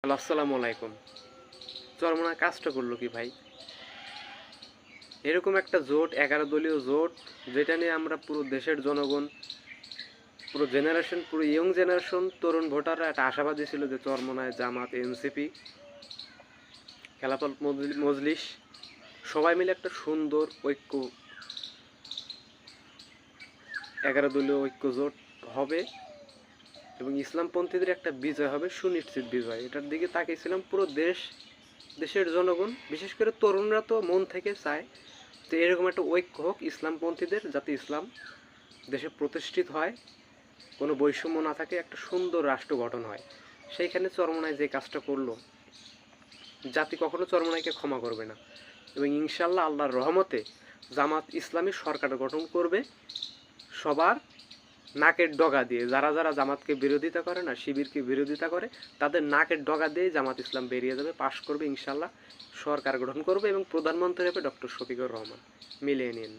Hello, আসসালামু আলাইকুম। চরমোনাই কাজটা করলো কি ভাই? এরকম একটা জোট, 11 দলীয় জোট, যেটা নিয়ে আমরা পুরো দেশের জনগণ, পুরো জেনারেশন, পুরো ইয়ং জেনারেশন, তরুণ ভোটাররা একটা আশাবাদী ছিল যে চরমোনাই, জামাত, এনসিপি, খেলাফত মজলিস সবাই মিলে একটা সুন্দর ঐক্য, 11 দলীয় ঐক্য জোট হবে এবং ইসলামপন্থীদের একটা বিজয় হবে, সুনিশ্চিত বিজয়। এটার দিকে তাকিয়েছিলাম পুরো দেশের জনগণ, বিশেষ করে তরুণরা তো মন থেকে চায় যে এরকম একটা ঐক্য হোক ইসলামপন্থীদের, যাতে ইসলাম দেশে প্রতিষ্ঠিত হয়, কোনো বৈষম্য না থাকে, একটা সুন্দর রাষ্ট্র গঠন হয়। সেইখানে চরমোনাই যে কাজটা করলো, জাতি কখনো চরমোনাইকে ক্ষমা করবে না এবং ইনশাল্লাহ আল্লাহর রহমতে জামাত ইসলামী সরকার গঠন করবে সবার নাকের ডগা দিয়ে। যারা যারা জামাতকে বিরোধিতা করে না, শিবিরকে বিরোধিতা করে, তাদের নাকের ডগা দিয়ে জামাত ইসলাম বেরিয়ে যাবে, পাশ করবে ইনশাল্লাহ, সরকার গঠন করবে এবং প্রধানমন্ত্রী হবে ডক্টর শফিকুর রহমান। মিলিয়ে নিন।